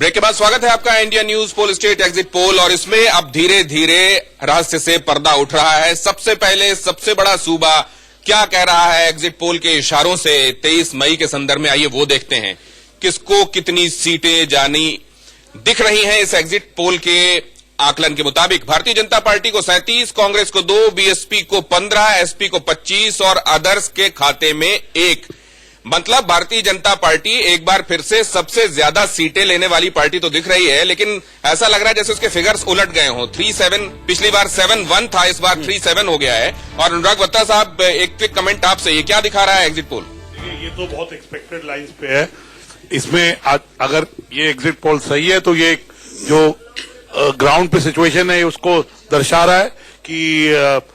Break के बाद स्वागत है आपका इंडिया न्यूज पोल स्टेट एग्जिट पोल। और इसमें अब धीरे धीरे रहस्य से पर्दा उठ रहा है। सबसे पहले सबसे बड़ा सूबा क्या कह रहा है एग्जिट पोल के इशारों से 23 मई के संदर्भ में, आइए वो देखते हैं। किसको कितनी सीटें जानी दिख रही हैं इस एग्जिट पोल के आकलन के मुताबिक। भारतीय जनता पार्टी को 37, कांग्रेस को 2, बीएसपी को 15, एसपी को 25 और अदर्स के खाते में 1। मतलब भारतीय जनता पार्टी एक बार फिर से सबसे ज्यादा सीटें लेने वाली पार्टी तो दिख रही है, लेकिन ऐसा लग रहा है जैसे उसके फिगर्स उलट गए हों। 3-7 पिछली बार 7-1 था, इस बार 3-7 हो गया है। और अनुराग बत्ता साहब, एक क्विक कमेंट आपसे, ये क्या दिखा रहा है एग्जिट पोल? ये तो बहुत एक्सपेक्टेड लाइंस पे है। इसमें अगर ये एग्जिट पोल सही है तो ये जो ग्राउंड पे सिचुएशन है उसको दर्शा रहा है कि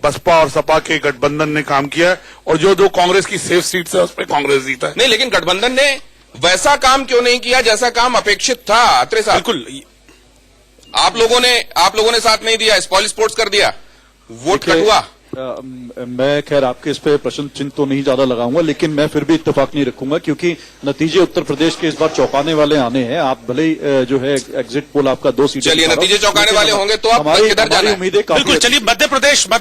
बसपा और सपा के गठबंधन ने काम किया है और जो कांग्रेस की सेफ सीट्स है उस पर कांग्रेस जीता है। नहीं, लेकिन गठबंधन ने वैसा काम क्यों नहीं किया जैसा काम अपेक्षित था? अत्रे साहब, बिल्कुल आप लोगों ने साथ नहीं दिया, स्पॉइल स्पोर्ट्स कर दिया, वोट कट हुआ। मैं खैर आपके इस पे प्रश्न चिन्ह तो नहीं ज्यादा लगाऊंगा, लेकिन मैं फिर भी इत्तेफाक नहीं रखूंगा क्योंकि नतीजे उत्तर प्रदेश के इस बार चौंकाने वाले आने हैं। आप भले ही जो है एग्जिट पोल आपका 2 सीटें, चलिए नतीजे चौंकाने वाले होंगे तो आप किधर जाना है? उम्मीदें काफी। बिल्कुल, चलिए मध्य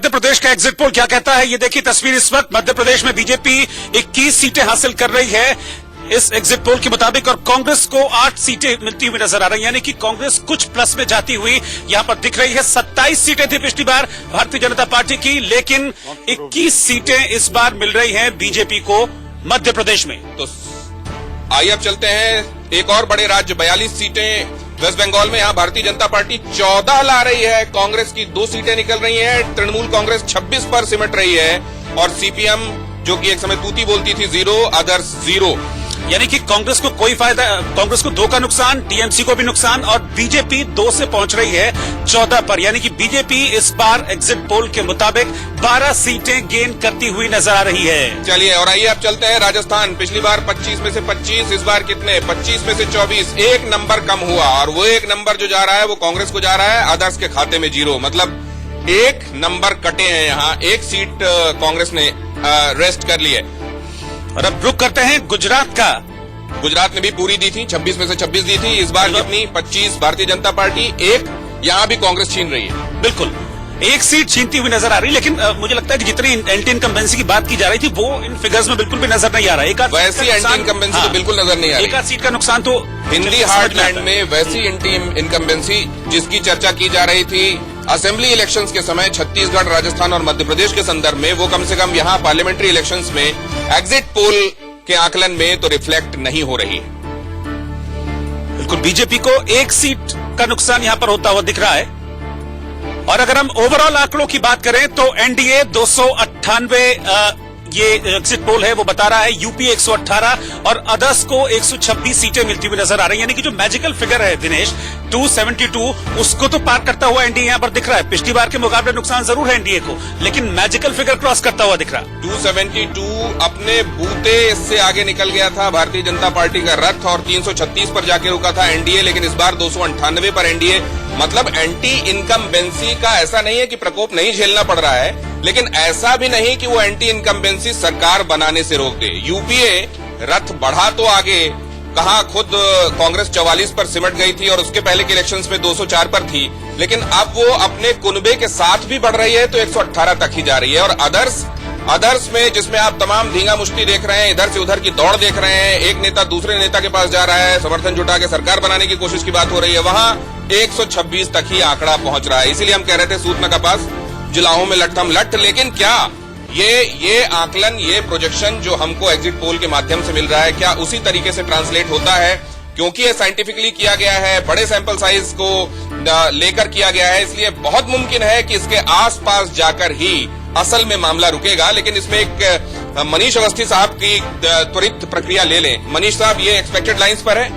प्रदेश का एग्जिट पोल क्या कहता है ये देखिए तस्वीर। इस वक्त मध्य प्रदेश में बीजेपी 21 सीटें हासिल कर रही है इस एग्जिट पोल के मुताबिक और कांग्रेस को 8 सीटें मिलती हुई नजर आ रही है, यानी कि कांग्रेस कुछ प्लस में जाती हुई यहां पर दिख रही है। 27 सीटें थी पिछली बार भारतीय जनता पार्टी की, लेकिन 21 सीटें इस बार मिल रही हैं बीजेपी को मध्य प्रदेश में। तो आइए अब चलते हैं एक और बड़े राज्य, 42 सीटें वेस्ट बंगाल में। यहां भारतीय जनता पार्टी 14 ला रही है, कांग्रेस की 2 सीटें निकल रही हैं, तृणमूल कांग्रेस 26 पर सिमट रही है और सीपीएम जो कि एक समय तूती बोलती थी 0, अदर्स 0। यानी कि कांग्रेस को कोई फायदा, कांग्रेस को 2 का नुकसान, टीएमसी को भी नुकसान और बीजेपी 2 से पहुंच रही है 14 पर। यानी कि बीजेपी इस बार एग्जिट पोल के मुताबिक 12 सीटें गेन करती हुई नजर आ रही है। चलिए और आइए अब चलते हैं राजस्थान। पिछली बार 25 में से 25, इस बार कितने? 25 में से 24, 1 नंबर कम हुआ और वो 1 नंबर जो जा रहा है वो कांग्रेस को जा रहा है, अदर्स के खाते में 0। मतलब 1 नंबर कटे हैं यहाँ, 1 सीट कांग्रेस ने रेस्ट कर ली है। और अब रुक करते हैं गुजरात का। गुजरात ने भी पूरी दी थी, 26 में से 26 दी थी, इस बार कितनी? 25 भारतीय जनता पार्टी, 1 यहाँ भी कांग्रेस छीन रही है। बिल्कुल 1 सीट छीनती हुई नजर आ रही है, लेकिन मुझे लगता है कि जितनी एंटी इनकम्बेंसी की बात की जा रही थी वो इन फिगर्स में बिल्कुल भी नजर नहीं आ रहा है। वैसी एंटी इनकम्बेंसी तो बिल्कुल नजर नहीं आ रही। 1 सीट का नुकसान तो हिंदी हार्टलैंड में वैसी एंटी इनकम्बेंसी जिसकी चर्चा की जा रही थी असेंबली इलेक्शंस के समय छत्तीसगढ़, राजस्थान और मध्य प्रदेश के संदर्भ में, वो कम से कम यहाँ पार्लियामेंट्री इलेक्शंस में एग्जिट पोल के आकलन में तो रिफ्लेक्ट नहीं हो रही। बिल्कुल बीजेपी को 1 सीट का नुकसान यहां पर होता हुआ दिख रहा है। और अगर हम ओवरऑल आंकड़ों की बात करें तो एनडीए 298 ये एग्जिट पोल है वो बता रहा है, यूपी 118 और अदर्स को 126 सीटें मिलती हुई नजर आ रही है। यानी कि जो मैजिकल फिगर है दिनेश 272, उसको तो पार करता हुआ एनडीए यहां पर दिख रहा है। पिछली बार के मुकाबले नुकसान जरूर है एनडीए को, लेकिन मैजिकल फिगर क्रॉस करता हुआ दिख रहा है। 272 अपने बूते इससे आगे निकल गया था भारतीय जनता पार्टी का रथ और 336 पर जाके रुका था एनडीए, लेकिन इस बार 298 पर एनडीए। मतलब एंटी इनकम्बेंसी का ऐसा नहीं है कि प्रकोप नहीं झेलना पड़ रहा है, लेकिन ऐसा भी नहीं कि वो एंटी इनकम्बेंसी सरकार बनाने से रोक दे। यूपीए रथ बढ़ा तो आगे, कहा खुद कांग्रेस 44 पर सिमट गई थी और उसके पहले के इलेक्शंस में 204 पर थी, लेकिन अब वो अपने कुनबे के साथ भी बढ़ रही है तो 118 तक ही जा रही है। और अदर्स में जिसमें आप तमाम धींगा मुश्ती देख रहे हैं, इधर से उधर की दौड़ देख रहे हैं, एक नेता दूसरे नेता के पास जा रहा है, समर्थन जुटा के सरकार बनाने की कोशिश की बात हो रही है, वहां 126 तक ही आंकड़ा पहुंच रहा है। इसीलिए हम कह रहे थे सूत न का पास जिलाओं में लट्ठम लट्ठ। लेकिन क्या ये आकलन, ये प्रोजेक्शन जो हमको एग्जिट पोल के माध्यम से मिल रहा है, क्या उसी तरीके से ट्रांसलेट होता है? क्योंकि ये साइंटिफिकली किया गया है, बड़े सैंपल साइज को लेकर किया गया है, इसलिए बहुत मुमकिन है कि इसके आसपास जाकर ही असल में मामला रुकेगा। लेकिन इसमें एक मनीष अवस्थी साहब की त्वरित प्रक्रिया ले लें। मनीष साहब, ये एक्सपेक्टेड लाइंस पर है?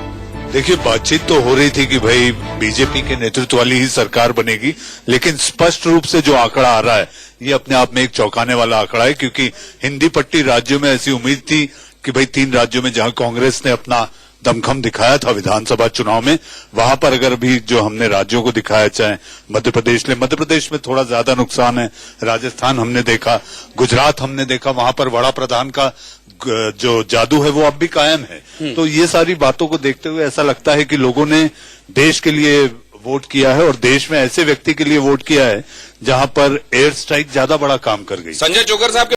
देखिए, बातचीत तो हो रही थी कि भाई बीजेपी के नेतृत्व वाली ही सरकार बनेगी, लेकिन स्पष्ट रूप से जो आंकड़ा आ रहा है ये अपने आप में एक चौंकाने वाला आंकड़ा है, क्योंकि हिंदी पट्टी राज्यों में ऐसी उम्मीद थी कि भाई 3 राज्यों में जहां कांग्रेस ने अपना दमखम दिखाया था विधानसभा चुनाव में, वहां पर अगर भी जो हमने राज्यों को दिखाया, चाहे मध्य प्रदेश में थोड़ा ज्यादा नुकसान है, राजस्थान हमने देखा, गुजरात हमने देखा, वहां पर वड़ा प्रधान का जो जादू है वो अब भी कायम है। तो ये सारी बातों को देखते हुए ऐसा लगता है कि लोगों ने देश के लिए वोट किया है और देश में ऐसे व्यक्ति के लिए वोट किया है जहां पर एयर स्ट्राइक ज्यादा बड़ा काम कर गई। संजय चोकर साहब